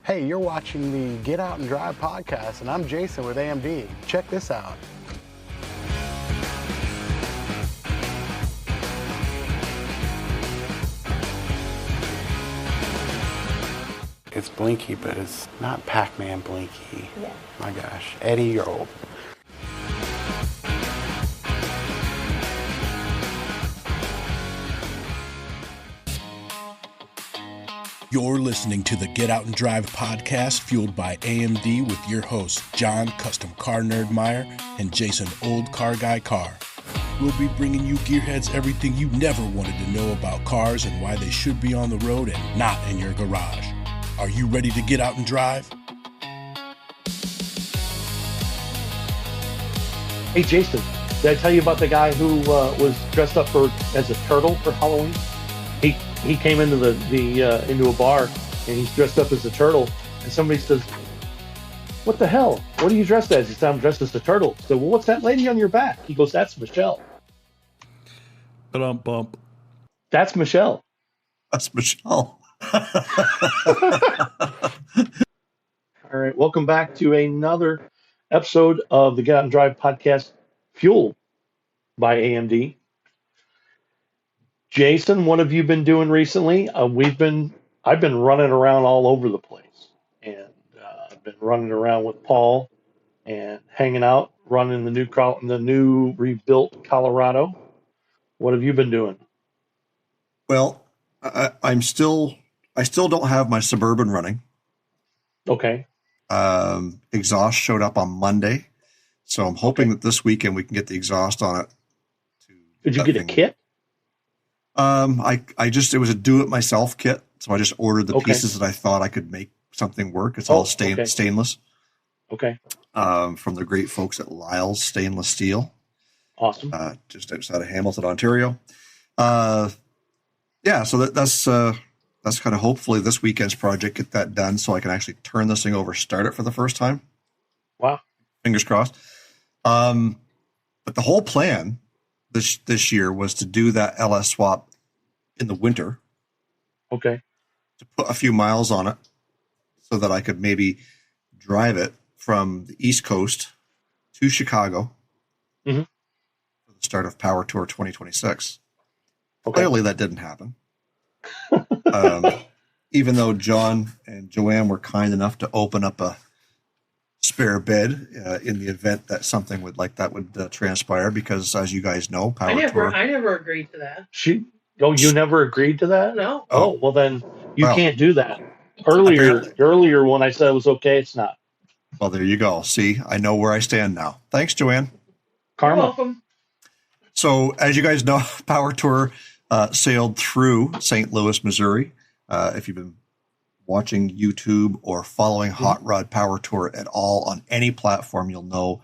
Hey, you're watching the Get Out and Drive podcast, and I'm Jason with AMD. Check this out. It's Blinky, but it's not Pac-Man Blinky. Yeah. My gosh. Eddie, you're old. You're listening to the Get Out and Drive podcast, fueled by AMD, with your hosts, John, Custom Car Nerd Meyer, and Jason, Old Car Guy Carr. We'll be bringing you gearheads everything you never wanted to know about cars and why they should be on the road and not in your garage. Are you ready to get out and drive? Hey, Jason, did I tell you about the guy who was dressed up as a turtle for Halloween? He came into into a bar and he's dressed up as a turtle, and somebody says, "What the hell? What are you dressed as?" He said, "I'm dressed as a turtle." So, well, what's that lady on your back? He goes, "That's Michelle." Bump. That's Michelle. That's Michelle. All right, welcome back to another episode of the Get Out and Drive podcast, fueled by AMD. Jason, what have you been doing recently? I've been running around all over the place, and I've been running around with Paul and hanging out, running the new rebuilt Colorado. What have you been doing? Well, I still don't have my Suburban running. Okay. Exhaust showed up on Monday, so I'm hoping that this weekend we can get the exhaust on it. Did you get a kit? It was a do-it-myself kit, so I just ordered the pieces that I thought I could make something work. It's all stainless. Okay. From the great folks at Lyle's Stainless Steel. Awesome. Just outside of Hamilton, Ontario. So that's kind of hopefully this weekend's project, get that done so I can actually turn this thing over, start it for the first time. Wow. Fingers crossed. But the whole plan this year was to do that LS swap in the winter. Okay. To put a few miles on it so that I could maybe drive it from the East Coast to Chicago for the start of Power Tour 2026. Okay. Clearly that didn't happen. Even though John and Joanne were kind enough to open up a spare bed in the event that something would transpire, because as you guys know, Power Tour. I never agreed to that. You never agreed to that? No. Oh, well then you can't do that. Earlier when I said it was okay, it's not. Well, there you go. See, I know where I stand now. Thanks, Joanne. Karma. You're welcome. So as you guys know, Power Tour sailed through St. Louis, Missouri. If you've been watching YouTube or following Hot Rod Power Tour at all on any platform, you'll know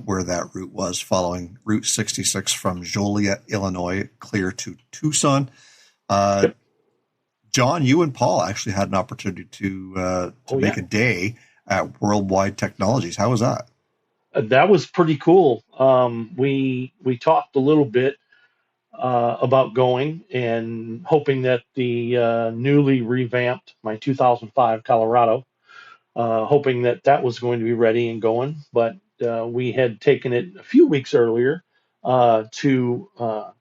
where that route was, following Route 66 from Joliet, Illinois, clear to Tucson. John, you and Paul actually had an opportunity to make a day at Worldwide Technologies. How was that? That was pretty cool. We talked a little bit about going and hoping that the newly revamped, my 2005 Colorado, hoping that was going to be ready and going. But we had taken it a few weeks earlier to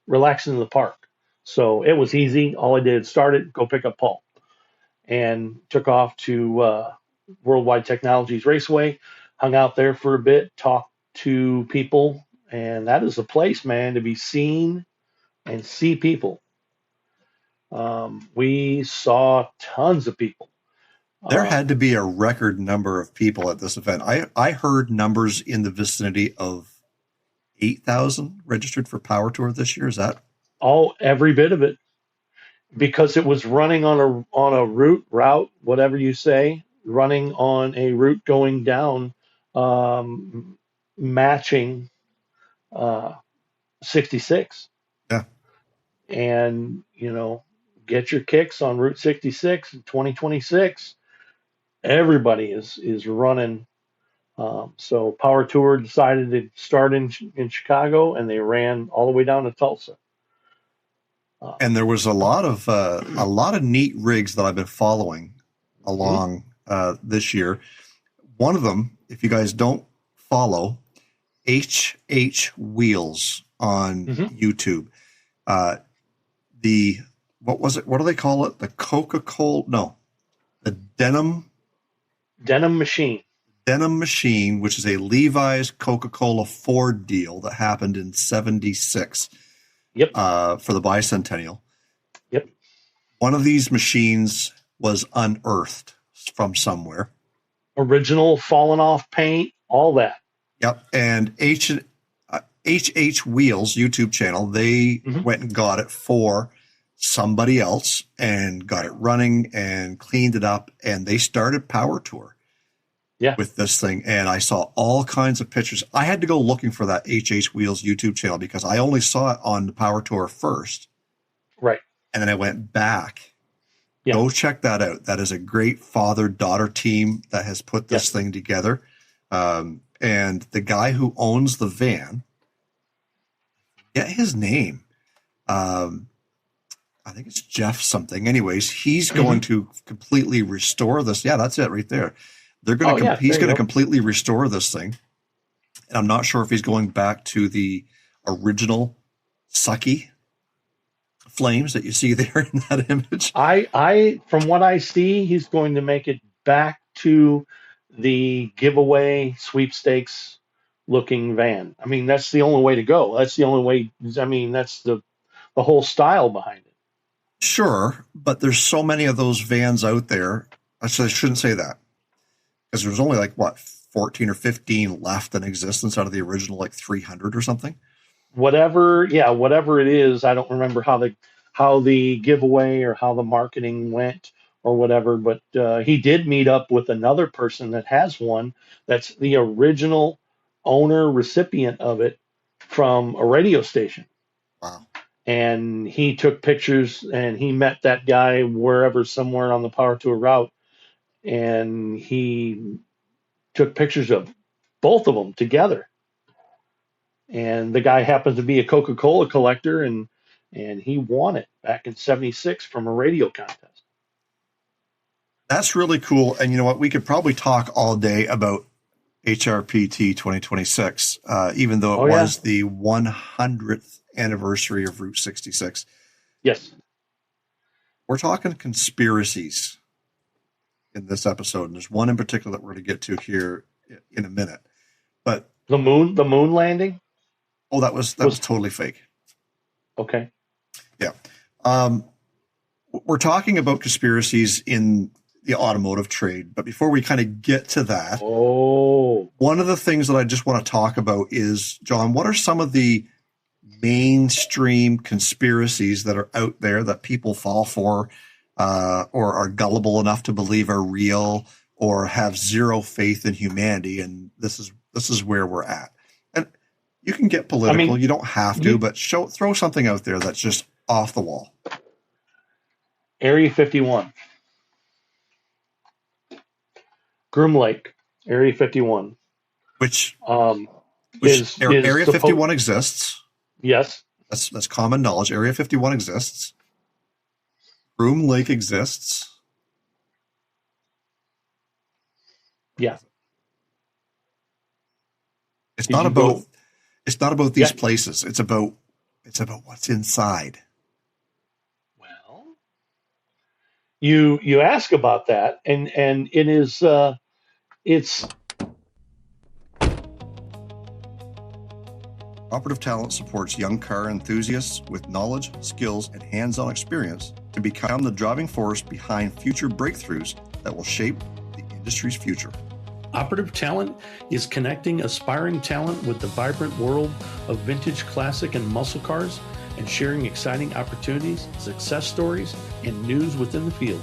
relax in the park. So it was easy. All I did, start it, go pick up Paul, and took off to Worldwide Technologies Raceway, hung out there for a bit, talked to people. And that is a place, man, to be seen and see people. We saw tons of people. There had to be a record number of people at this event. I heard numbers in the vicinity of 8,000 registered for Power Tour this year. Is that? Every bit of it. Because it was running on a route, whatever you say, running on a route going down, matching 66. Yeah. And, get your kicks on Route 66 in 2026. Everybody is running. So Power Tour decided to start in Chicago, and they ran all the way down to Tulsa. And there was a lot of neat rigs that I've been following along this year. One of them, if you guys don't follow, HH Wheels on YouTube. What was it? What do they call it? The Coca-Cola? No, the Denim Machine. Denim Machine, which is a Levi's Coca-Cola Ford deal that happened in 76. Yep. For the bicentennial. Yep. One of these machines was unearthed from somewhere. Original, fallen off paint, all that. Yep. And HH Wheels YouTube channel, they went and got it for somebody else and got it running and cleaned it up, and they started Power Tour with this thing. And I saw all kinds of pictures. I had to go looking for that HH Wheels YouTube channel because I only saw it on the Power Tour first. Right. And then I went back. Yeah. Go check that out. That is a great father-daughter team that has put this thing together. And the guy who owns the van, get his name. I think it's Jeff something. Anyways, he's going to completely restore this. Yeah, that's it right there. They're going to. He's going to completely restore this thing, and I'm not sure if he's going back to the original sucky flames that you see there in that image. I from what I see, he's going to make it back to the giveaway sweepstakes looking van. I mean, that's the only way to go. That's the only way. I mean, that's the whole style behind it. Sure, but there's so many of those vans out there. So I shouldn't say that, because there's only 14 or 15 left in existence out of the original 300 or something. Whatever it is, I don't remember how the giveaway or how the marketing went or whatever, but he did meet up with another person that has one that's the original owner recipient of it from a radio station. Wow. And he took pictures, and he met that guy somewhere on the Power Tour route, and he took pictures of both of them together. And the guy happened to be a Coca-Cola collector, and he won it back in 76 from a radio contest. That's really cool. And you know what? We could probably talk all day about HRPT 2026, even though it was the 100th anniversary of Route 66. Yes. We're talking conspiracies in this episode, and there's one in particular that we're going to get to here in a minute. But the moon landing? Oh, that was totally fake. Okay. Yeah. We're talking about conspiracies in the automotive trade, but before we kind of get to that, one of the things that I just want to talk about is, John, what are some of the mainstream conspiracies that are out there that people fall for, or are gullible enough to believe are real, or have zero faith in humanity? And this is where we're at. And you can get political. I mean, you don't have to, but throw something out there that's just off the wall. Area 51. Groom Lake, Area 51. Which Area 51 exists. Yes. That's common knowledge. Area 51 exists. Groom Lake exists. Yeah. It's not about these places. It's about what's inside. Well, you ask about that, and it is it's Operative Talent supports young car enthusiasts with knowledge, skills, and hands-on experience to become the driving force behind future breakthroughs that will shape the industry's future. Operative Talent is connecting aspiring talent with the vibrant world of vintage, classic, and muscle cars, and sharing exciting opportunities, success stories, and news within the field.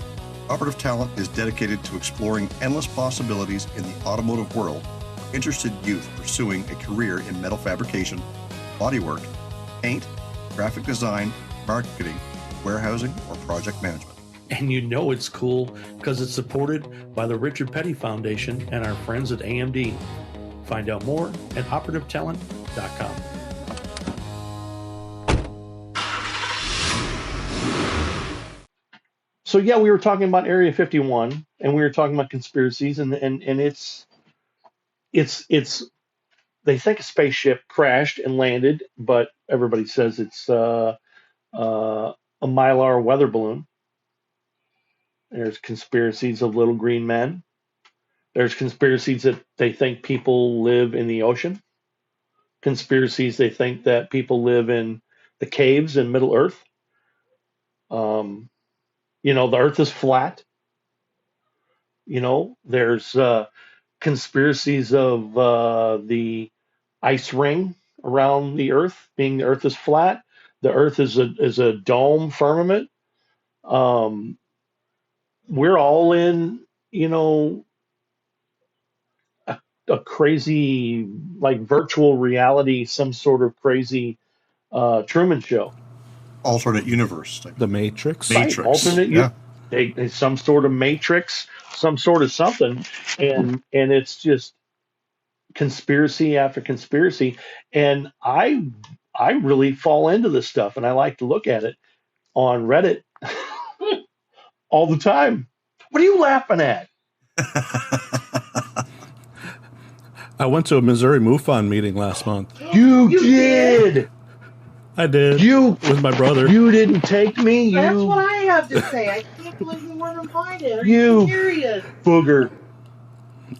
Operative Talent is dedicated to exploring endless possibilities in the automotive world for interested youth pursuing a career in metal fabrication, bodywork, paint, graphic design, marketing, warehousing, or project management. And you know it's cool because it's supported by the Richard Petty Foundation and our friends at AMD. Find out more at operativetalent.com. So yeah, we were talking about Area 51, and we were talking about conspiracies, and it's they think a spaceship crashed and landed, but everybody says it's a Mylar weather balloon. There's conspiracies of little green men. There's conspiracies that they think people live in the ocean. Conspiracies they think that people live in the caves in Middle Earth. The Earth is flat. There's conspiracies of the ice ring around the Earth, being the Earth is flat. The Earth is a dome firmament. We're all in, a crazy, like, virtual reality, some sort of crazy Truman Show. Alternate universe. The Matrix. Matrix. Right, alternate, yeah. They some sort of Matrix, some sort of something, and it's just conspiracy after conspiracy, and I really fall into this stuff, and I like to look at it on Reddit all the time. What are you laughing at? I went to a Missouri MUFON meeting last month. You did. I did. With my brother. You didn't take me. That's what I have to say. I can't believe you weren't invited. Are You- you serious? Booger.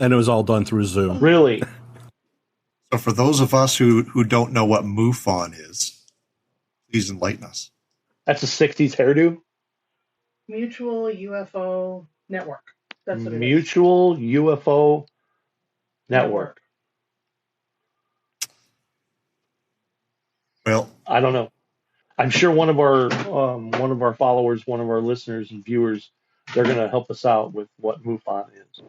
And it was all done through Zoom. Really? So for those of us who don't know what MUFON is, please enlighten us. That's a 60s hairdo? Mutual UFO Network. That's what it is. Mutual UFO Network. Well, I don't know. I'm sure one of our followers, one of our listeners and viewers, they're going to help us out with what MUFON is.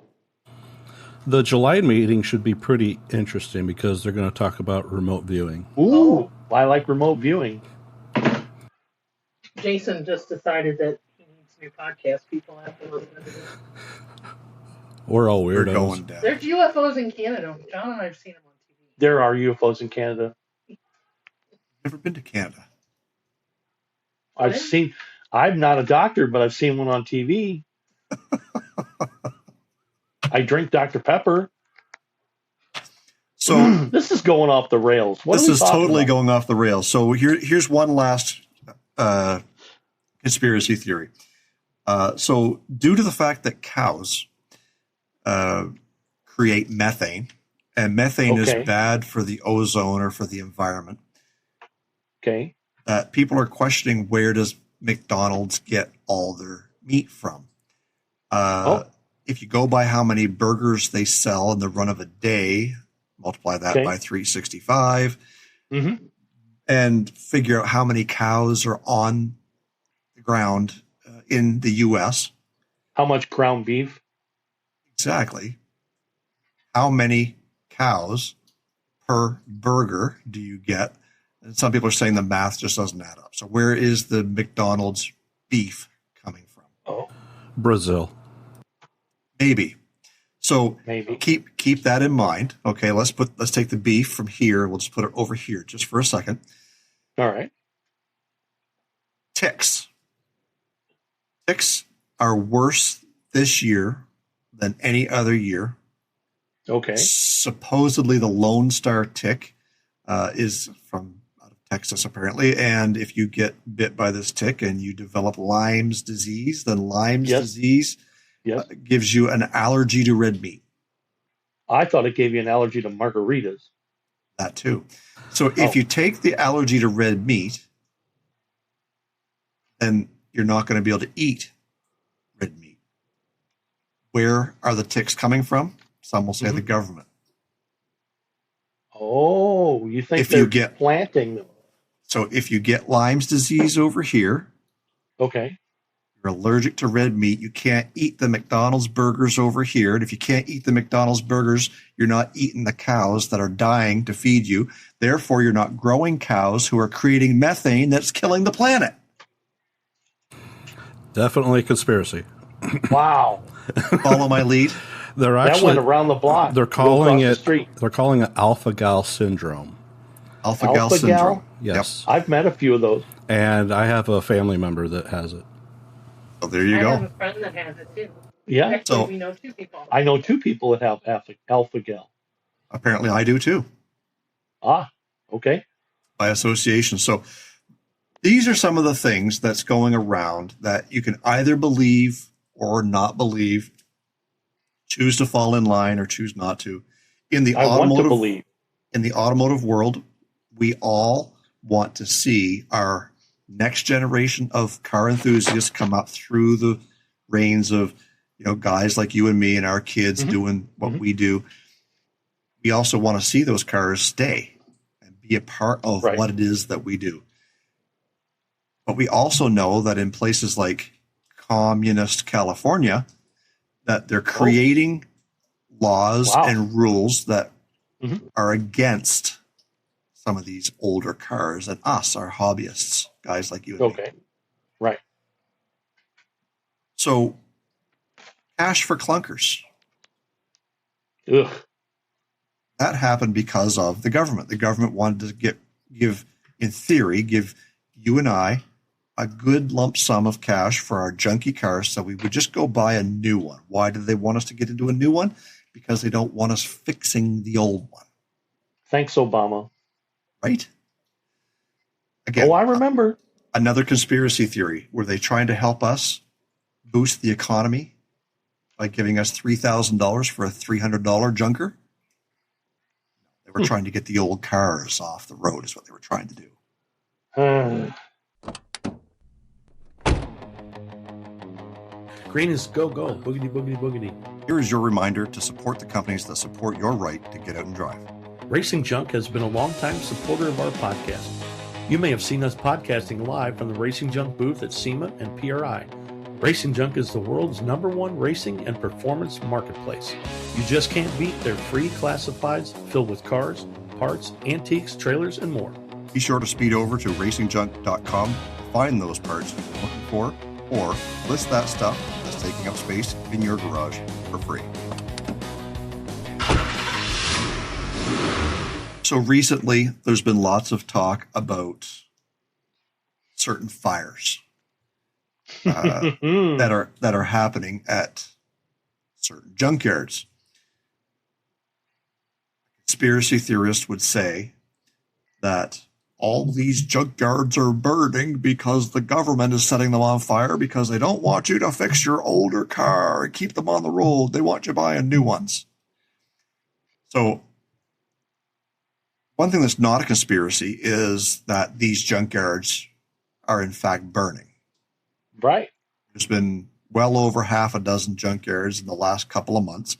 The July meeting should be pretty interesting because they're going to talk about remote viewing. Ooh, I like remote viewing. Jason just decided that he needs new podcast people have to listen to this. We're all we're weirdos. going down. There's UFOs in Canada. John and I have seen them on TV. There are UFOs in Canada. Never been to Canada. I'm not a doctor, but I've seen one on TV. I drink Dr. Pepper. So This is going off the rails. What this are we is talking totally about? going off the rails. So here's one last conspiracy theory. So due to the fact that cows create methane, and methane Okay. is bad for the ozone or for the environment, Okay. that people are questioning, where does McDonald's get all their meat from? If you go by how many burgers they sell in the run of a day, multiply that Okay. by 365, Mm-hmm. and figure out how many cows are on the ground in the U.S. How much ground beef? Exactly. How many cows per burger do you get? And some people are saying the math just doesn't add up. So where is the McDonald's beef coming from? Oh, Brazil. Maybe. So maybe. keep that in mind. Okay, let's take the beef from here. We'll just put it over here just for a second. All right. Ticks. Ticks are worse this year than any other year. Okay. Supposedly the Lone Star tick is from out of Texas, apparently. And if you get bit by this tick and you develop Lyme's disease, then Lyme's Yes. disease Yes. gives you an allergy to red meat. I thought it gave you an allergy to margaritas. That too. So if you take the allergy to red meat, then you're not going to be able to eat red meat. Where are the ticks coming from? Some will say the government. Oh, you think If they're you get- planting them? So if you get Lyme's disease over here, Okay. you're allergic to red meat, you can't eat the McDonald's burgers over here. And if you can't eat the McDonald's burgers, you're not eating the cows that are dying to feed you. Therefore, you're not growing cows who are creating methane that's killing the planet. Definitely a conspiracy. Wow. Follow my lead. They're That actually went around the block. they're Go calling across it the street. they're calling it alpha-gal syndrome. Alpha-gal Alpha-gal? syndrome. Yes. I've met a few of those. And I have a family member that has it. So there you I go. have a friend that has it too. Yeah. Actually, So- we know two people. I know two people that have Alpha Gal. Apparently, I do too, Ah, okay. by association. So these are some of the things that's going around that you can either believe or not believe, choose to fall in line or choose not to. In the I want to believe. in the automotive world, we all want to see our next generation of car enthusiasts come up through the reins of, guys like you and me and our kids Mhm. doing what Mhm. we do. We also want to see those cars stay and be a part of Right. what it is that we do. But we also know that in places like communist California, that they're creating laws Wow. and rules that Mhm. are against some of these older cars and us, our hobbyists, guys like you and me. Okay. Right. So cash for clunkers. Ugh. That happened because of the government. The government wanted to give you and I a good lump sum of cash for our junky cars so we would just go buy a new one. Why do they want us to get into a new one? Because they don't want us fixing the old one, Thanks, Obama. right? Again, Oh, I remember. another conspiracy theory. Were they trying to help us boost the economy by giving us $3,000 for a $300 junker? They were trying to get the old cars off the road is what they were trying to do. Green is go, go, boogity, boogity, boogity. Here is your reminder to support the companies that support your right to get out and drive. Racing Junk has been a longtime supporter of our podcast. You may have seen us podcasting live from the Racing Junk booth at SEMA and PRI. Racing Junk is the world's #1 racing and performance marketplace. You just can't beat their free classifieds filled with cars, parts, antiques, trailers, and more. Be sure to speed over to racingjunk.com to find those parts you're looking for, or list that stuff that's taking up space in your garage for free. So recently, there's been lots of talk about certain fires that are happening at certain junkyards. Conspiracy theorists would say that all these junkyards are burning because the government is setting them on fire because they don't want you to fix your older car and keep them on the road. They want you buying new ones. So one thing that's not a conspiracy is that these junkyards are in fact burning. Right. There's been well over half a dozen junkyards in the last couple of months,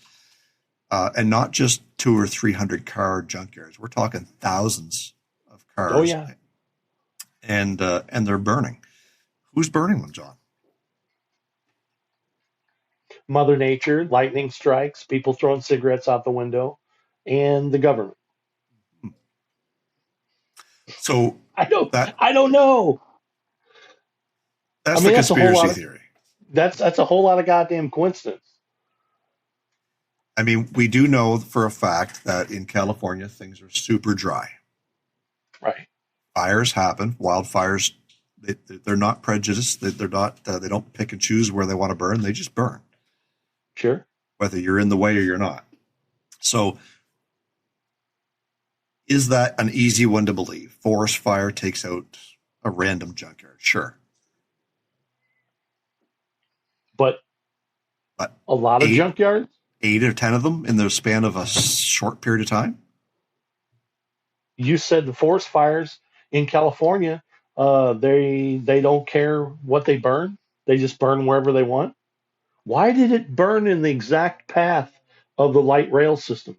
and not just 200 or 300 car junkyards. We're talking thousands of cars. Oh, yeah. And they're burning. Who's burning them, John? Mother Nature, lightning strikes, people throwing cigarettes out the window, and the government. So I don't know. that's I mean, the that's a whole conspiracy lot of- theory. That's a whole lot of goddamn coincidence. I mean, we do know for a fact that in California, things are super dry. Right. Fires happen. Wildfires, they're not prejudiced. They're not. They don't pick and choose where they want to burn. They just burn, Sure. whether you're in the way or you're not. So, is that an easy one to believe? Forest fire takes out a random junkyard. Sure, But but a lot of Eight- junkyards, 8 or 10 of them in the span of a short period of time. you said the forest fires in California, they don't care what they burn. They just burn wherever they want. Why did it burn in the exact path of the light rail system?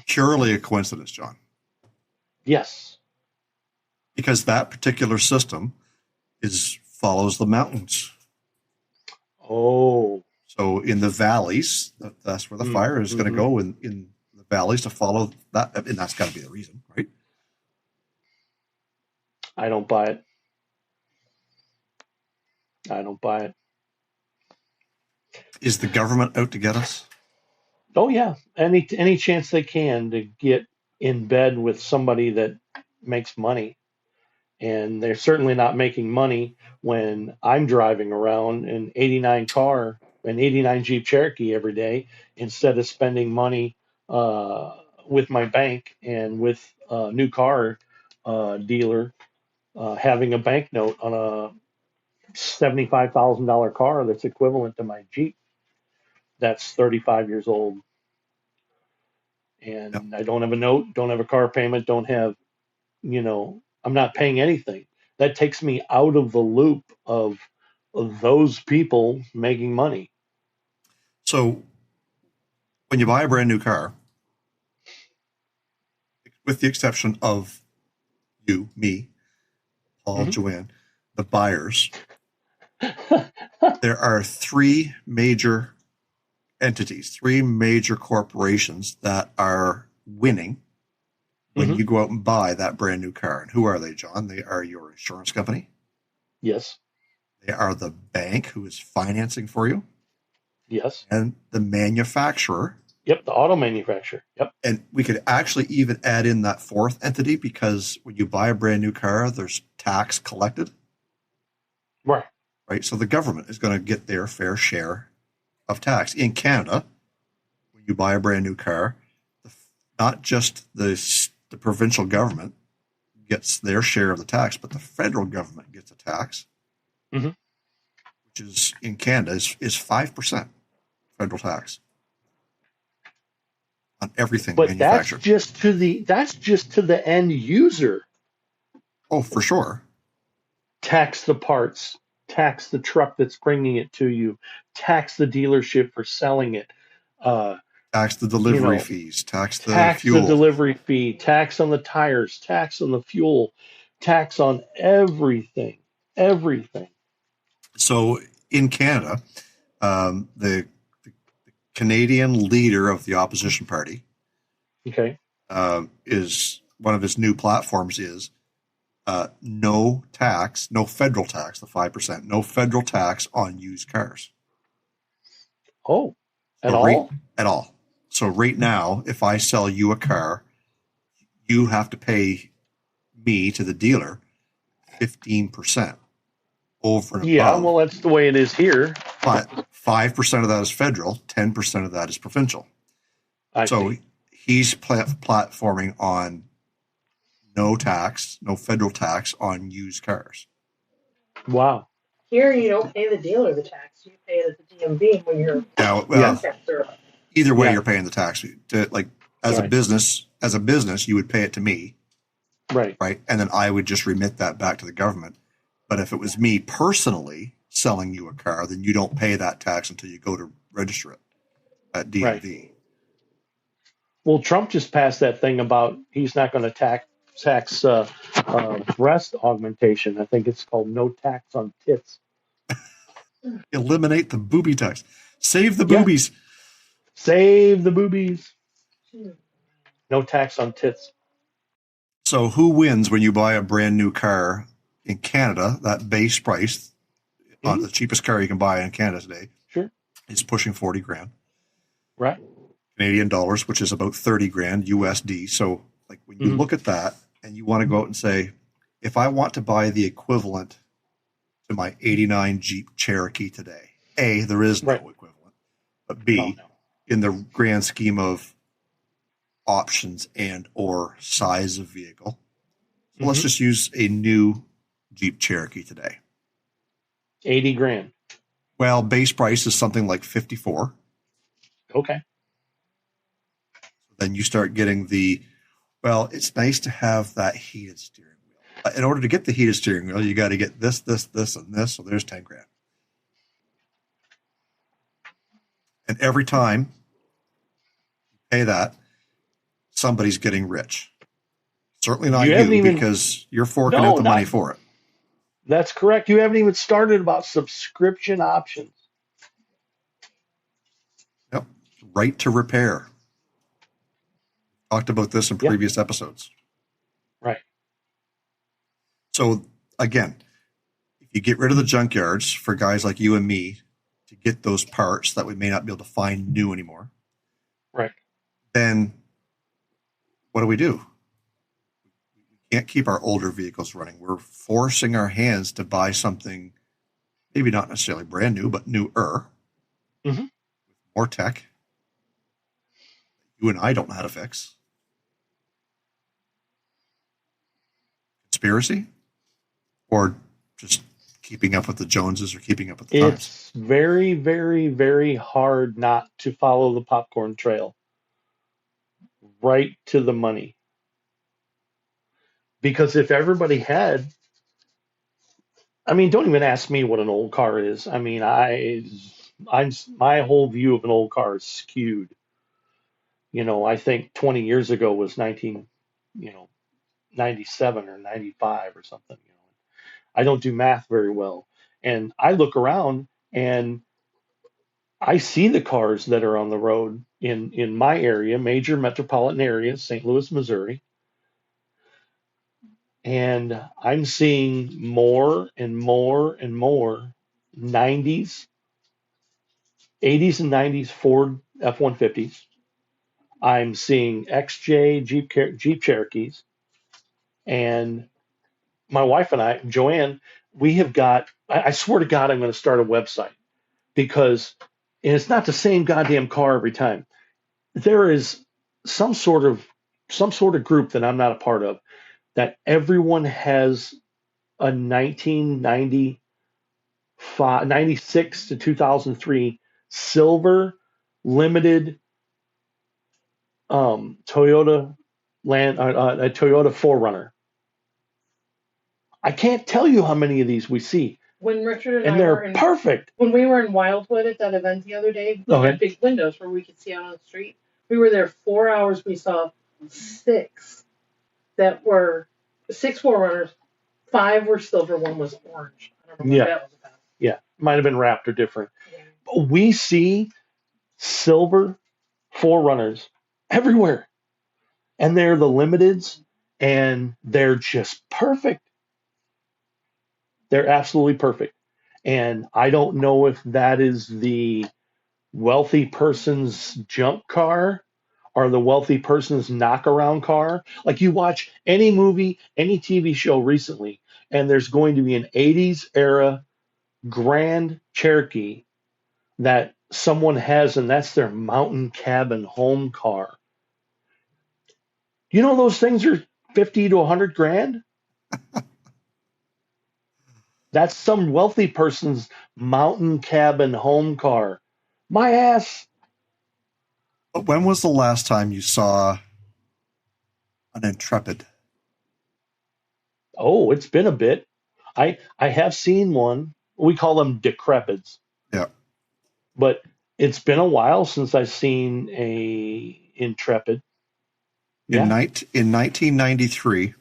Purely a coincidence, John, Yes. because that particular system follows the mountains. Oh, So in the valleys, that's where the fire is going to go in the valleys to follow that. And that's got to be the reason, right? I don't buy it. I don't buy it. Is the government out to get us? Oh yeah, any chance they can to get in bed with somebody that makes money And they're certainly not making money when I'm driving around an 89 Jeep Cherokee every day instead of spending money with my bank and with a new car dealer having a bank note on a $75,000 car that's equivalent to my Jeep that's 35 years old. Yep. And I don't have a note, don't have a car payment, don't have, I'm not paying anything. That takes me out of the loop of those people making money. So when you buy a brand new car, with the exception of you, me, Paul, Joanne, the buyers, there are three major entities, three major corporations that are winning when you go out and buy that brand new car. And who are they, John? They are your insurance company. Yes. They are the bank who is financing for you. Yes. And the manufacturer. Yep, the auto manufacturer. Yep. And we could actually even add in that fourth entity, because when you buy a brand new car, there's tax collected. Right. Right. So the government is going to get their fair share of tax. In Canada, when you buy a brand new car, not just the provincial government gets their share of the tax, but the federal government gets a tax, which is in Canada is 5% federal tax on everything but manufactured. That's just to the end user. Oh, for sure. Tax the parts, tax the truck that's bringing it to you, tax the dealership for selling it, tax the delivery fees, tax the tax fuel, the delivery fee, tax on the tires, tax on the fuel, tax on everything. So in Canada, the Canadian leader of the opposition party, is one of his new platforms is no federal tax, the 5%, no federal tax on used cars. Oh, at all? At all. So right now, if I sell you a car, you have to pay me, to the dealer, 15% over and above. Yeah, well, that's the way it is here. But 5% of that is federal, 10% of that is provincial. I see. He's platforming on no federal tax on used cars. Wow. Here, you don't pay the dealer the tax. You pay it at the DMV when you're either way, you're paying the tax. As a business, you would pay it to me. Right. Right. And then I would just remit that back to the government. But if it was me personally selling you a car, then you don't pay that tax until you go to register it at DMV. Right. Well, Trump just passed that thing about he's not going to tax breast augmentation. I think it's called no tax on tits. Eliminate the booby tax. Save the boobies. Save the boobies. No tax on tits. So who wins when you buy a brand new car in Canada? That base price on the cheapest car you can buy in Canada today is pushing $40,000. Right. Canadian dollars, which is about $30,000 USD. So like when you look at that and you want to go out and say, if I want to buy the equivalent to my 89 Jeep Cherokee today, A, there is no equivalent, but B, in the grand scheme of options and or size of vehicle, so let's just use a new Jeep Cherokee today. $80,000. Well, base price is something like 54. Okay. Then you start getting it's nice to have that heated steering wheel. In order to get the heated steering wheel, you got to get this, and this. So there's $10,000. And every time you pay that, somebody's getting rich. Certainly not you, because you're forking out the money for it. That's correct. You haven't even started about subscription options. Yep. Right to repair. Talked about this in previous episodes. Right. So again, if you get rid of the junkyards for guys like you and me to get those parts that we may not be able to find new anymore, right? Then what do? We can't keep our older vehicles running. We're forcing our hands to buy something, maybe not necessarily brand new, but newer, Mm-hmm. more tech. You and I don't know how to fix. Conspiracy? Or just keeping up with the Joneses or keeping up with the times? It's very, very, very hard not to follow the popcorn trail right to the money. Because if everybody had, I mean, don't even ask me what an old car is. I mean, I'm my whole view of an old car is skewed. I think 20 years ago was 97 or 95 or something. I don't do math very well. And I look around and I see the cars that are on the road in my area, major metropolitan areas, St. Louis, Missouri. And I'm seeing more and more and more 90s, 80s and 90s Ford F-150s. I'm seeing XJ Jeep Cherokees. And my wife and I, Joanne, we have got, I swear to God, I'm going to start a website because, and it's not the same goddamn car every time. There is some sort of group that I'm not a part of that everyone has a 96 to 2003 silver limited Toyota a Toyota 4Runner. I can't tell you how many of these we see. When Richard and they're perfect. When we were in Wildwood at that event the other day, we had big windows where we could see out on the street. We were there 4 hours. We saw 6 that were 6 4Runners. 5 were silver. 1 was orange. I don't know what that was about. Yeah, might have been wrapped or different. Yeah. But we see silver 4Runners everywhere, and they're the limiteds, and they're just perfect. They're absolutely perfect. And I don't know if that is the wealthy person's junk car or the wealthy person's knockaround car. Like you watch any movie, any TV show recently, and there's going to be an 80s era Grand Cherokee that someone has, and that's their mountain cabin home car. You know those things are 50 to 100 grand? That's some wealthy person's mountain cabin home car. My ass. When was the last time you saw an Intrepid? Oh, it's been a bit. I have seen one. We call them decrepids. Yeah. But it's been a while since I've seen a Intrepid. Yeah. In 1993,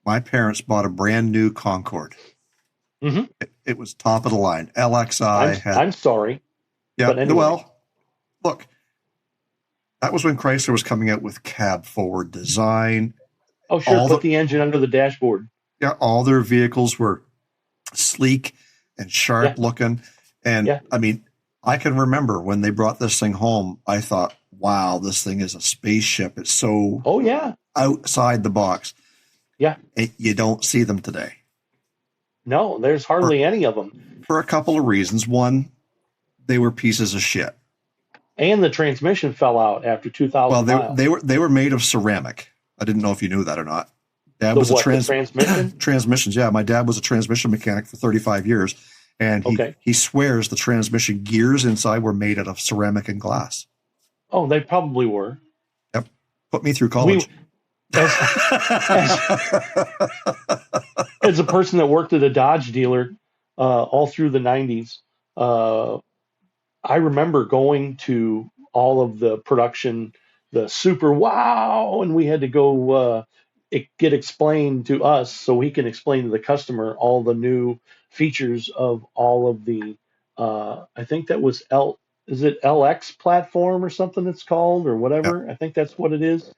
my parents bought a brand new Concorde. Mm-hmm. It was top of the line. LXI I'm sorry. Yeah. But anyway. Well, look, that was when Chrysler was coming out with cab forward design. Oh, sure. Put the engine under the dashboard. Yeah. All their vehicles were sleek and sharp looking. And I mean, I can remember when they brought this thing home, I thought, wow, this thing is a spaceship. It's so outside the box. Yeah. And you don't see them today. No, there's hardly any of them. For a couple of reasons. One, they were pieces of shit. And the transmission fell out after 2,000 miles. Well, they were made of ceramic. I didn't know if you knew that or not. Dad was the transmission? Transmissions, yeah. My dad was a transmission mechanic for 35 years. And he swears the transmission gears inside were made out of ceramic and glass. Oh, they probably were. Yep. Put me through college. As a person that worked at a Dodge dealer all through the 90s, I remember going to all of the production, the super wow, and we had to go get explained to us so we can explain to the customer all the new features of all of the, I think that was is it LX platform or something it's called or whatever? Yep. I think that's what it is.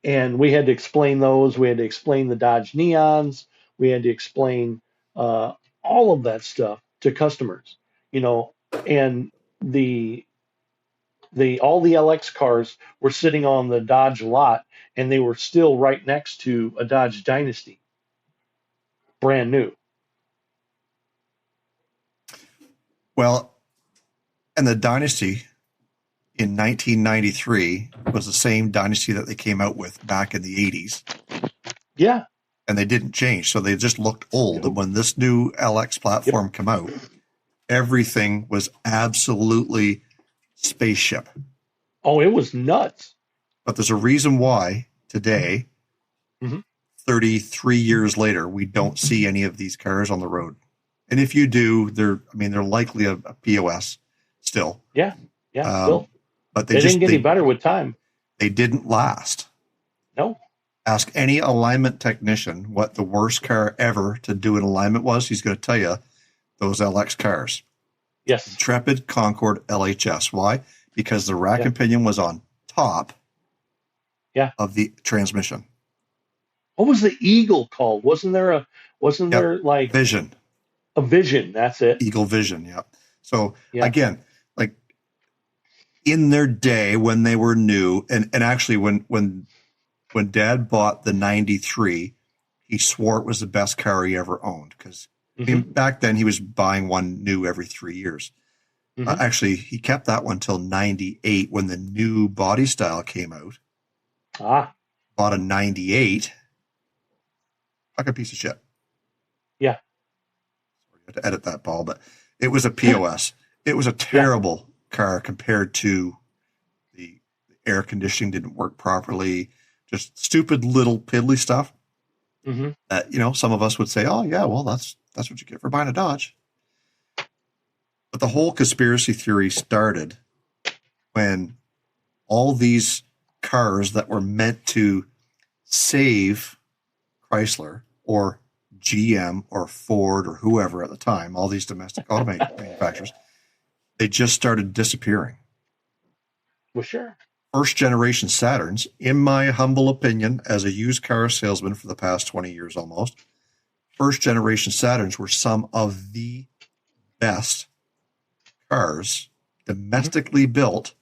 And we had to explain those. We had to explain the Dodge Neons. We had to explain all of that stuff to customers, and the all the LX cars were sitting on the Dodge lot, and they were still right next to a Dodge Dynasty, brand new. Well, and the Dynasty in 1993 was the same Dynasty that they came out with back in the 80s. Yeah. And they didn't change, so they just looked old. Nope. And when this new LX platform came out, everything was absolutely spaceship. Oh, it was nuts. But there's a reason why today, 33 years later, we don't see any of these cars on the road. And if you do, they're likely a POS still. Yeah, still. But they didn't get any better with time. They didn't last. No. Ask any alignment technician what the worst car ever to do an alignment was. He's going to tell you those LX cars. Yes. Intrepid, Concorde, LHS. Why? Because the rack and pinion was on top of the transmission. What was the Eagle called? Wasn't there like Vision? A Vision, that's it. Eagle Vision, yeah. So again, like in their day when they were new, and actually when Dad bought the 93, he swore it was the best car he ever owned because back then he was buying one new every 3 years. Actually, he kept that one till 98 when the new body style came out. Bought a 98. Like a piece of shit. Yeah. Sorry, I had to edit that, Paul, but it was a POS. It was a terrible car compared to the air conditioning didn't work properly. Just stupid little piddly stuff that, some of us would say, oh yeah, well, that's what you get for buying a Dodge. But the whole conspiracy theory started when all these cars that were meant to save Chrysler or GM or Ford or whoever at the time, all these domestic auto manufacturers, they just started disappearing. Well, sure. First generation Saturns, in my humble opinion, as a used car salesman for the past 20 years almost, first generation Saturns were some of the best cars domestically built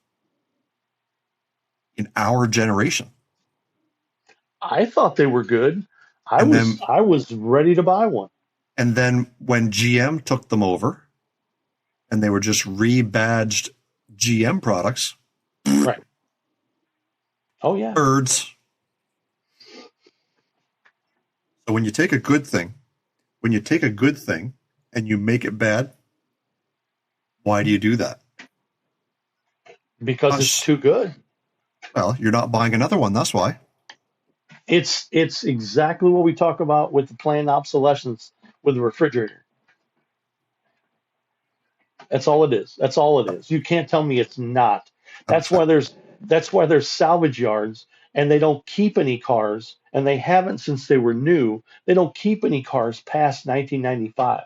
in our generation. I thought they were good. I was ready to buy one. And then when GM took them over and they were just rebadged GM products. Right. Oh yeah. Birds. So when you take a good thing and you make it bad, why do you do that? Because it's too good. Well, you're not buying another one, that's why. It's exactly what we talk about with the planned obsolescence with the refrigerator. That's all it is. That's all it is. You can't tell me it's not. That's why there's salvage yards and they don't keep any cars, and they haven't since they were new. They don't keep any cars past 1995.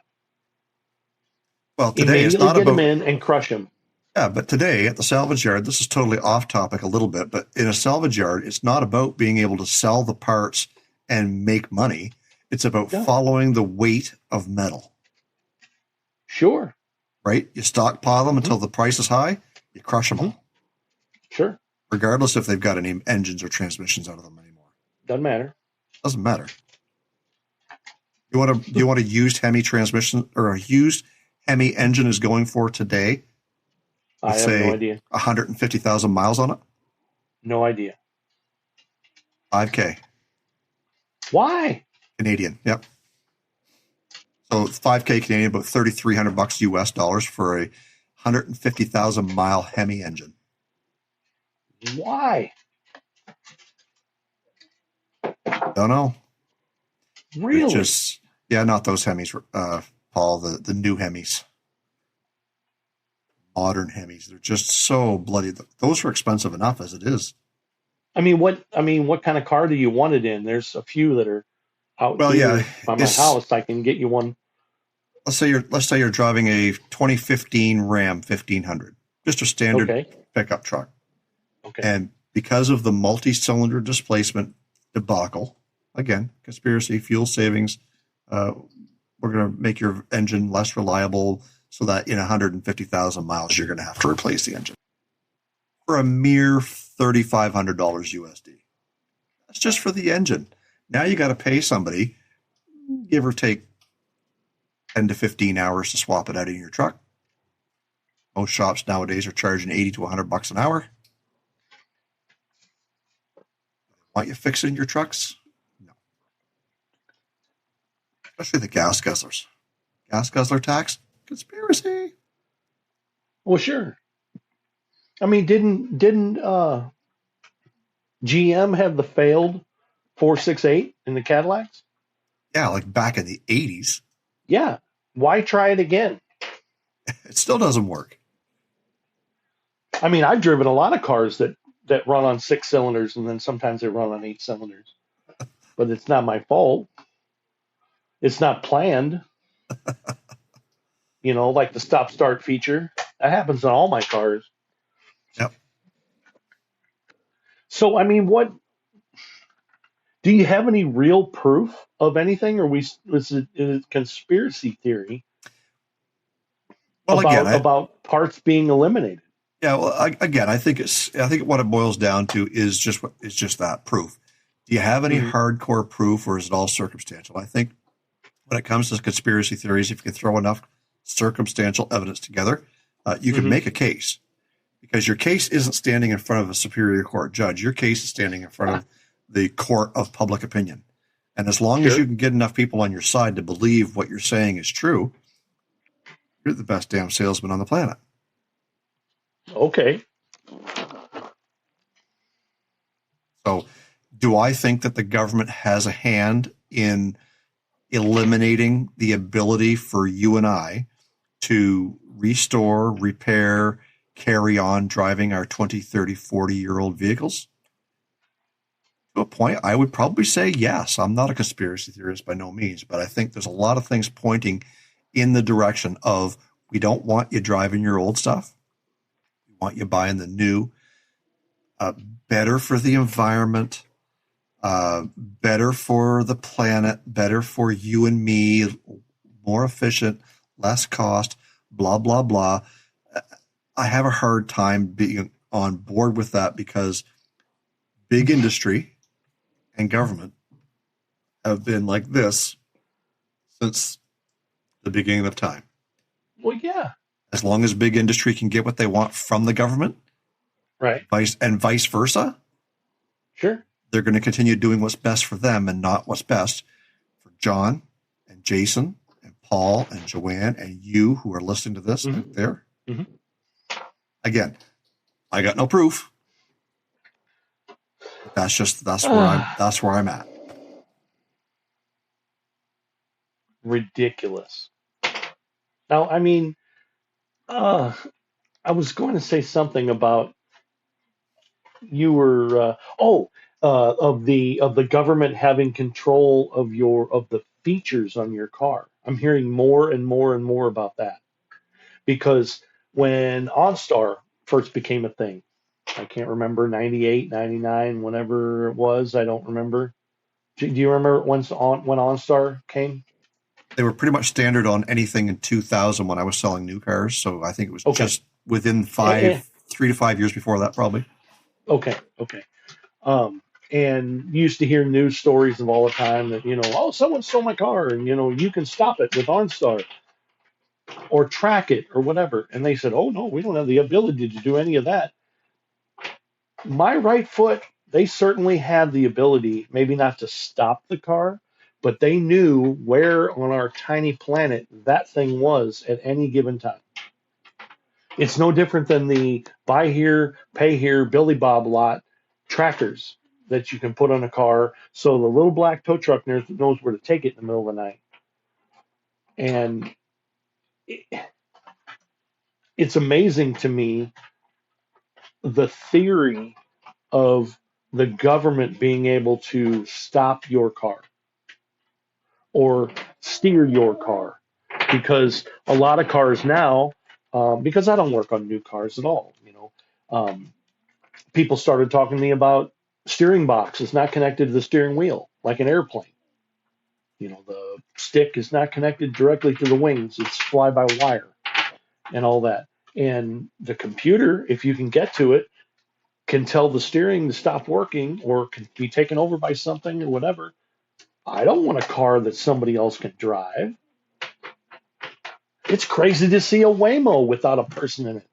Well, today it's not get about them in and crush them. Yeah, but today at the salvage yard, this is totally off topic a little bit, but in a salvage yard, it's not about being able to sell the parts and make money. It's about following the weight of metal. Sure. Right? You stockpile them until the price is high, you crush them all. Sure. Regardless if they've got any engines or transmissions out of them anymore. Doesn't matter. Doesn't matter. Do you want a used Hemi transmission or a used Hemi engine is going for today? I have no idea. 150,000 miles on it? No idea. $5,000. Why? Canadian, yep. So $5,000 Canadian, about $3,300 US dollars for a 150,000 mile Hemi engine. Why? Don't know. Really? Not those Hemis, Paul, the new Hemis. Modern Hemis. They're just so bloody. Those are expensive enough as it is. What kind of car do you want it in? There's a few that are out here by my house. I can get you one. Let's say you're driving a 2015 Ram 1500, just a standard pickup truck. Okay. And because of the multi-cylinder displacement debacle, again, conspiracy, fuel savings, we're going to make your engine less reliable so that in 150,000 miles, you're going to have to replace the engine. for a mere $3,500 USD. That's just for the engine. Now you got to pay somebody, give or take 10 to 15 hours to swap it out in your truck. Most shops nowadays are charging $80 to $100 an hour. Want you fixing your trucks? No. Especially the gas guzzlers. Gas guzzler tax? Conspiracy. Well, sure. I mean, didn't GM have the failed 468 in the Cadillacs? Yeah, like back in the 80s. Yeah. Why try it again? It still doesn't work. I mean, I've driven a lot of cars that run on 6 cylinders, and then sometimes they run on 8 cylinders. But it's not my fault. It's not planned. Like the stop-start feature. That happens on all my cars. Yep. So, I mean, do you have any real proof of anything, or is it a conspiracy theory about parts being eliminated? Yeah, well, again, I think what it boils down to is just that proof. Do you have any hardcore proof, or is it all circumstantial? I think when it comes to conspiracy theories, if you can throw enough circumstantial evidence together, you can make a case, because your case isn't standing in front of a superior court judge. Your case is standing in front of the court of public opinion. And as long as you can get enough people on your side to believe what you're saying is true, you're the best damn salesman on the planet. Okay. So do I think that the government has a hand in eliminating the ability for you and I to restore, repair, carry on driving our 20, 30, 40-year-old vehicles? To a point, I would probably say yes. I'm not a conspiracy theorist by no means, but I think there's a lot of things pointing in the direction of, we don't want you driving your old stuff. We want you buying the new, better for the environment, better for the planet, better for you and me, more efficient, less cost, blah, blah, blah. I have a hard time being on board with that, because big industry and government have been like this since the beginning of time. Well, yeah. As long as big industry can get what they want from the government, right, vice versa, sure, they're going to continue doing what's best for them and not what's best for John and Jason and Paul and Joanne and you who are listening to this out there. Mm-hmm. Again, I got no proof. That's where I'm at. Ridiculous. Now, I mean, I was going to say something about you were of the government having control of the features on your car. I'm hearing more and more and more about that, because when OnStar first became a thing, I can't remember, 98, 99, whenever it was, I don't remember. Do you remember when OnStar came? They were pretty much standard on anything in 2000 when I was selling new cars. So I think it was just within 3 to 5 years before that, probably. Okay. And you used to hear news stories of all the time that, someone stole my car, and, you can stop it with OnStar or track it or whatever. And they said, oh, no, we don't have the ability to do any of that. My right foot, they certainly had the ability, maybe not to stop the car, but they knew where on our tiny planet that thing was at any given time. It's no different than the buy here, pay here, Billy Bob lot trackers that you can put on a car, so the little black tow truck knows where to take it in the middle of the night. And it's amazing to me, the theory of the government being able to stop your car or steer your car, because a lot of cars now, because I don't work on new cars at all, people started talking to me about steering box is not connected to the steering wheel like an airplane. The stick is not connected directly to the wings. It's fly-by-wire and all that. And the computer, if you can get to it, can tell the steering to stop working or can be taken over by something or whatever. I don't want a car that somebody else can drive. It's crazy to see a Waymo without a person in it.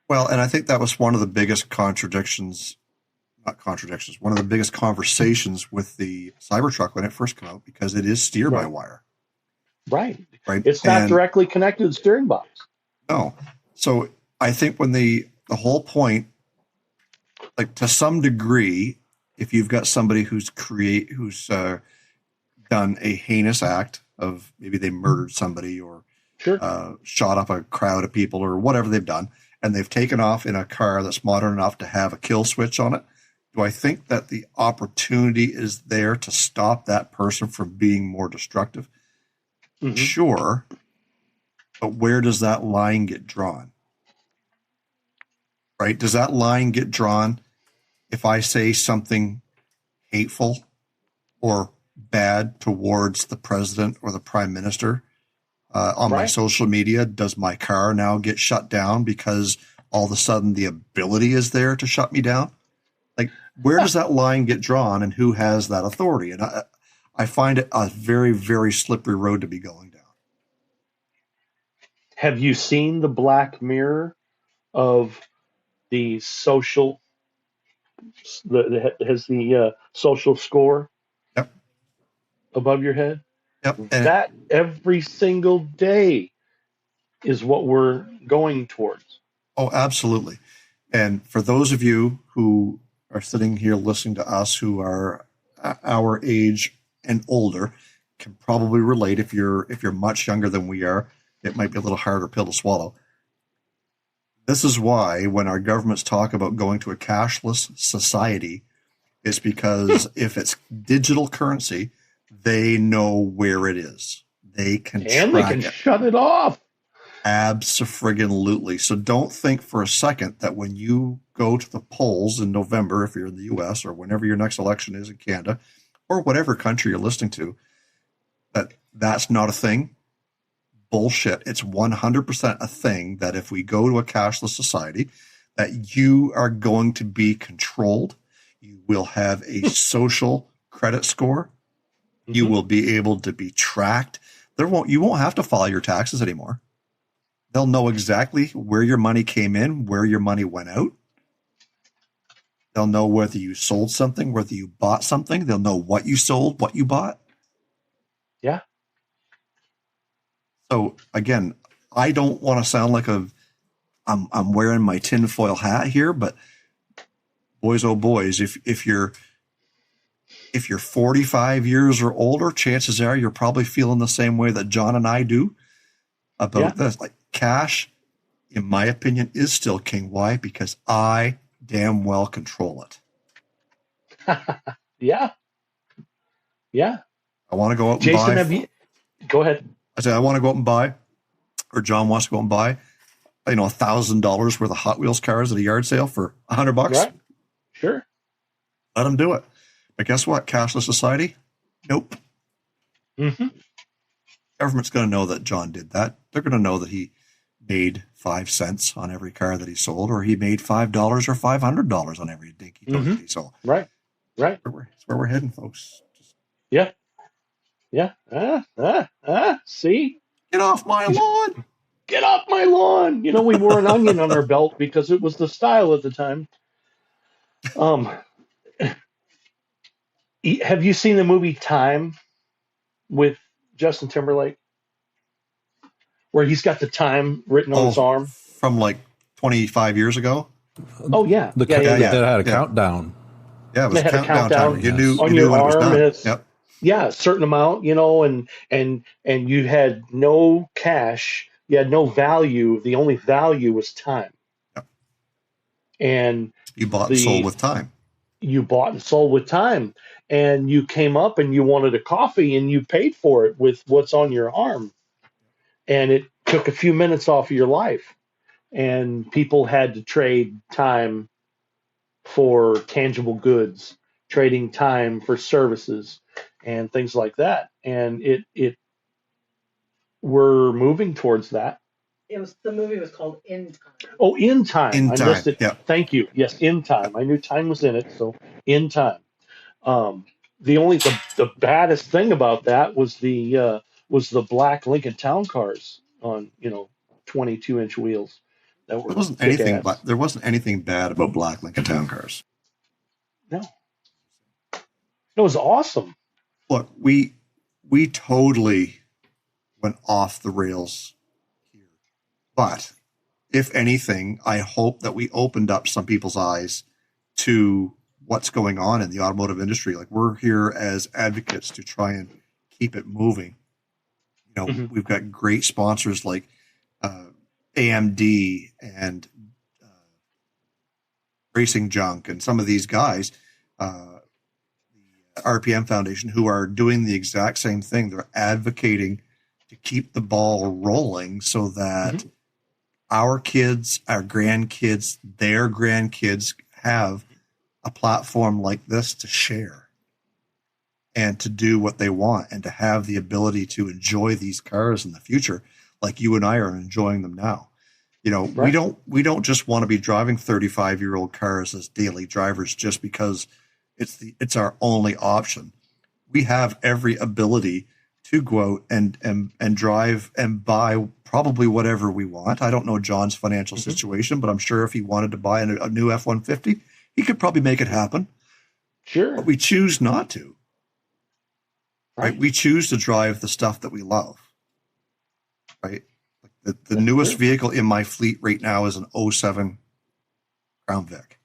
Well, and I think that was one of the biggest one of the biggest conversations with the Cybertruck when it first came out, because it is steer by wire. Right. Right. It's not directly connected to the steering box. No. So I think when the whole point, like to some degree, if you've got somebody who's done a heinous act of maybe they murdered somebody or shot up a crowd of people or whatever they've done, and they've taken off in a car that's modern enough to have a kill switch on it, do I think that the opportunity is there to stop that person from being more destructive? Mm-hmm. Sure. But where does that line get drawn? Right? Does that line get drawn if I say something hateful or bad towards the president or the prime minister on my social media? Does my car now get shut down because all of a sudden the ability is there to shut me down? Like, where does that line get drawn and who has that authority? And I find it a very, very slippery road to be going down. Have you seen the Black Mirror of the social, has the social score above your head? Yep. That every single day is what we're going towards. Oh, absolutely. And for those of you who are sitting here listening to us who are our age and older, can probably relate. If you're much younger than we are, it might be a little harder pill to swallow. This is why when our governments talk about going to a cashless society, it's because if it's digital currency, they know where it is. They can shut it off. Abso-friggin-lutely. So don't think for a second that when you go to the polls in November, if you're in the U.S., or whenever your next election is in Canada, or whatever country you're listening to, that's not a thing. Bullshit. It's 100% a thing that if we go to a cashless society, that you are going to be controlled. You will have a social credit score. Mm-hmm. You will be able to be tracked. You won't have to file your taxes anymore. They'll know exactly where your money came in, where your money went out. They'll know whether you sold something, whether you bought something. They'll know what you sold, what you bought. Yeah. So again, I don't want to sound like I'm wearing my tinfoil hat here, but boys, oh boys, if you're 45 years or older, chances are you're probably feeling the same way that John and I do about this. Like, cash, in my opinion, is still king. Why? Because I damn well control it. Yeah. I want to go out and Jason, buy. Go ahead. I said I want to go out and buy, or John wants to go out and buy, $1,000 worth of Hot Wheels cars at a yard sale for $100. Right. Sure. Let them do it. But guess what? Cashless society? Nope. Mm-hmm. Government's going to know that John did that. They're going to know that he made 5 cents on every car that he sold, or he made $5 or $500 on every dinky toy that he sold. Right. That's where we're heading, folks. Yeah. See? Get off my lawn. Get off my lawn. We wore an onion on our belt because it was the style at the time. Have you seen the movie Time with Justin Timberlake, where he's got the time written on his arm from like 25 years ago? Oh yeah, it had a countdown. Yeah, it was a countdown. You knew on you your knew arm. when it was done. Yep. Yeah, a certain amount, and you had no cash, you had no value. The only value was time. Yep. And you bought and sold with time. You bought and sold with time. And you came up and you wanted a coffee and you paid for it with what's on your arm. And it took a few minutes off of your life. And people had to trade time for tangible goods, trading time for services and things like that. And we're moving towards that. The movie was called In Time. Oh, In Time. In I Time, missed it. yeah. Thank you. Yes, In Time. I knew time was in it, so In Time. The baddest thing about that was the black Lincoln Town cars on 22-inch wheels that were kick ass. There wasn't anything bad about black Lincoln Town cars. No, it was awesome. Look, we totally went off the rails here, but if anything, I hope that we opened up some people's eyes to what's going on in the automotive industry. Like, we're here as advocates to try and keep it moving. We've got great sponsors like AMD and Racing Junk and some of these guys, the RPM Foundation, who are doing the exact same thing. They're advocating to keep the ball rolling so that our kids, our grandkids, their grandkids have a platform like this to share and to do what they want and to have the ability to enjoy these cars in the future like you and I are enjoying them now. Right. We don't just want to be driving 35-year-old cars as daily drivers just because it's our only option. We have every ability to go out and drive and buy probably whatever we want. I don't know John's financial situation, but I'm sure if he wanted to buy a new F-150, he could probably make it happen. Sure. But we choose not to. Right? We choose to drive the stuff that we love. Right? The newest vehicle in my fleet right now is an 07 Crown Vic.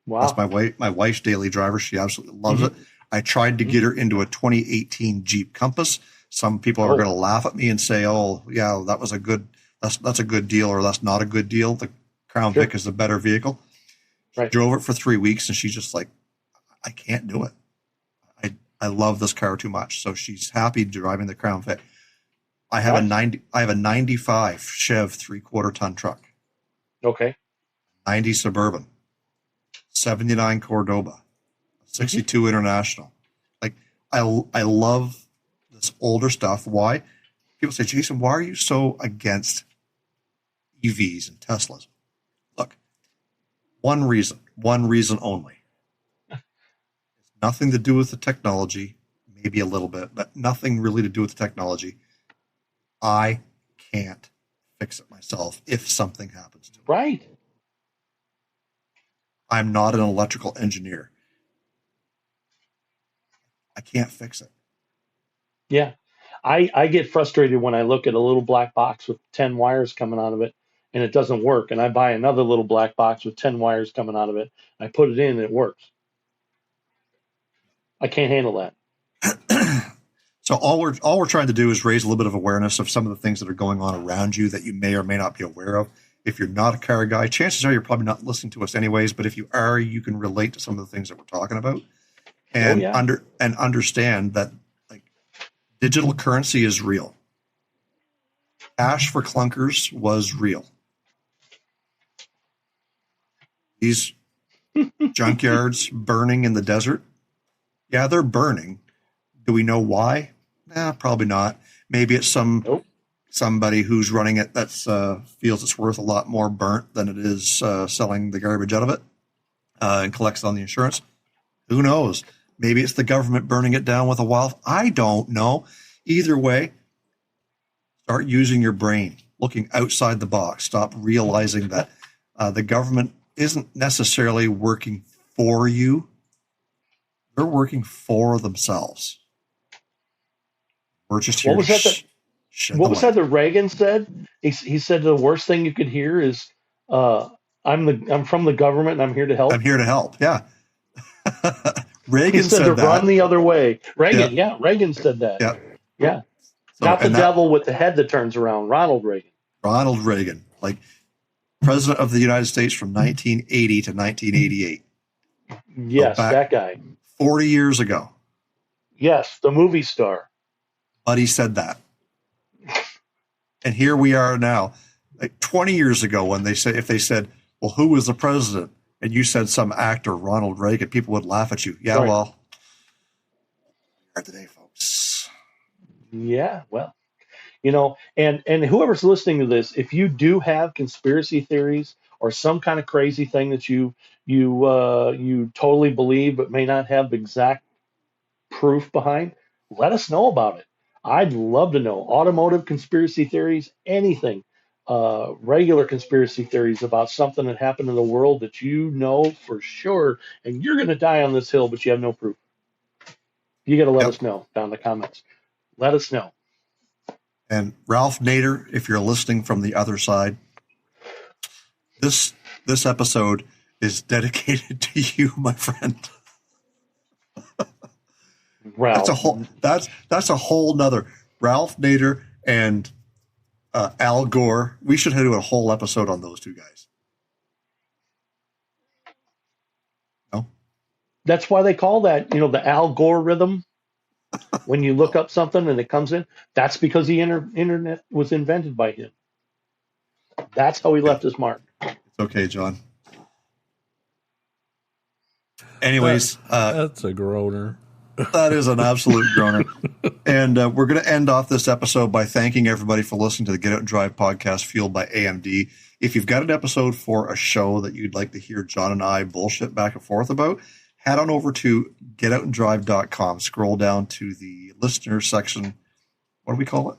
Wow. That's my wife's daily driver. She absolutely loves it. I tried to get her into a 2018 Jeep Compass. Some people are going to laugh at me and say, "Oh, yeah, that's a good deal," or "That's not a good deal." The Crown Vic is the better vehicle. She drove it for 3 weeks, and she's just like, "I can't do it. I love this car too much." So she's happy driving the Crown Vic. I have a 95 Chev 3/4 ton truck. Okay. 90 Suburban, 79 Cordoba, 62 International. Like, I love this older stuff. Why? People say, "Jason, why are you so against EVs and Teslas?" Look, one reason only. It's nothing to do with the technology, maybe a little bit, but nothing really to do with the technology. I can't fix it myself if something happens to it. Right. I'm not an electrical engineer. I can't fix it. Yeah. I get frustrated when I look at a little black box with 10 wires coming out of it and it doesn't work. And I buy another little black box with 10 wires coming out of it. I put it in and it works. I can't handle that. So all we're trying to do is raise a little bit of awareness of some of the things that are going on around you that you may or may not be aware of. If you're not a car guy, chances are you're probably not listening to us anyways. But if you are, you can relate to some of the things that we're talking about, and understand that, like, digital currency is real. Cash for clunkers was real. These junkyards burning in the desert, yeah, they're burning. Do we know why? Nah, probably not. Maybe it's somebody who's running it that feels it's worth a lot more burnt than it is selling the garbage out of it and collects it on the insurance. Who knows? Maybe it's the government burning it down with a wildfire. I don't know. Either way, start using your brain, looking outside the box. Stop realizing that the government isn't necessarily working for you. They're working for themselves. We're just here. What was that that Reagan said? He said the worst thing you could hear is, "I'm from the government and I'm here to help." I'm here to help. Yeah. Reagan said to that. Run the other way. Reagan said that. Yeah. So, not the devil with the head that turns around. Ronald Reagan. Ronald Reagan, like President of the United States from 1980 to 1988. Yes, that guy. 40 years ago. Yes, the movie star. But he said that. And here we are now, like 20 years ago, when if they said, "Well, who was the president?" and you said some actor, Ronald Reagan, people would laugh at you. Yeah, well, here today, folks. Yeah, well, And whoever's listening to this, if you do have conspiracy theories or some kind of crazy thing that you totally believe but may not have the exact proof behind, let us know about it. I'd love to know. Automotive conspiracy theories, anything. Regular conspiracy theories about something that happened in the world that you know for sure, and you're going to die on this hill, but you have no proof. You got to let us know down in the comments. Let us know. And Ralph Nader, if you're listening from the other side, this episode is dedicated to you, my friend. Ralph. That's a whole nother. Ralph Nader and Al Gore. We should do a whole episode on those two guys. No? That's why they call that, the Al Gore rhythm. When you look up something and it comes in, that's because the internet was invented by him. That's how he left his mark. It's okay, John. Anyways. That's a groaner. That is an absolute groaner. And we're going to end off this episode by thanking everybody for listening to the Get Out and Drive podcast fueled by AMD. If you've got an episode for a show that you'd like to hear John and I bullshit back and forth about, head on over to getoutanddrive.com. Scroll down to the listener section. What do we call it?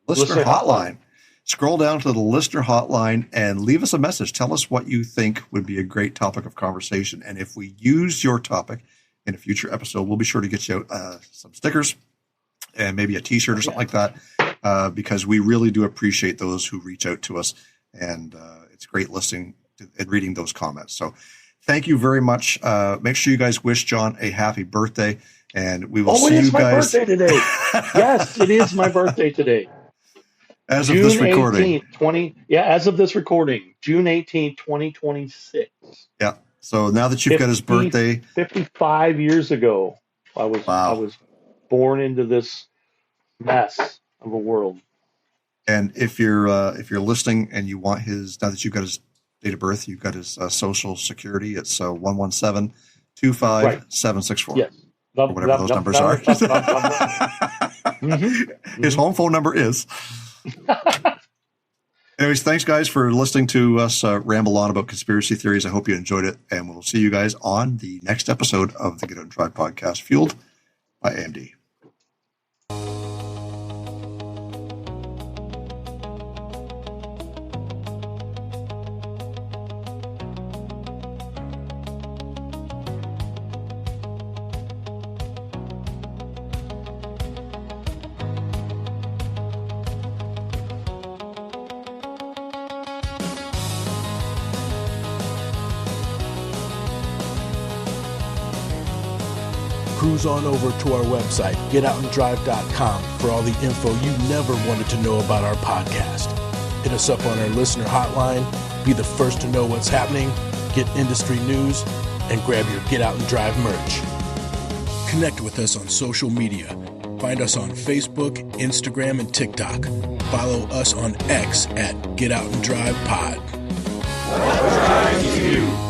Listener hotline. Scroll down to the listener hotline and leave us a message. Tell us what you think would be a great topic of conversation. And if we use your topic in a future episode, we'll be sure to get you out some stickers and maybe a T-shirt or something like that, because we really do appreciate those who reach out to us. And it's great listening and reading those comments. So thank you very much. Make sure you guys wish John a happy birthday, and we will see you guys. It is my birthday today. Yes, it is my birthday today. As of this recording. As of this recording, June 18th, 2026. Yeah. So now that you've got his birthday. 55 years ago, I was born into this mess of a world. And if you're listening and you want his, now that you've got his date of birth, you've got his social security, it's 117-25764. Yes. Or whatever those numbers are. His home phone number is. Anyways, thanks, guys, for listening to us ramble on about conspiracy theories. I hope you enjoyed it, and we'll see you guys on the next episode of the Get Out and Drive podcast, fueled by AMD. Cruise on over to our website, getoutanddrive.com, for all the info you never wanted to know about our podcast. Hit us up on our listener hotline, be the first to know what's happening, get industry news, and grab your Get Out and Drive merch. Connect with us on social media. Find us on Facebook, Instagram, and TikTok. Follow us on X at Get Out and Drive Pod. Drive you.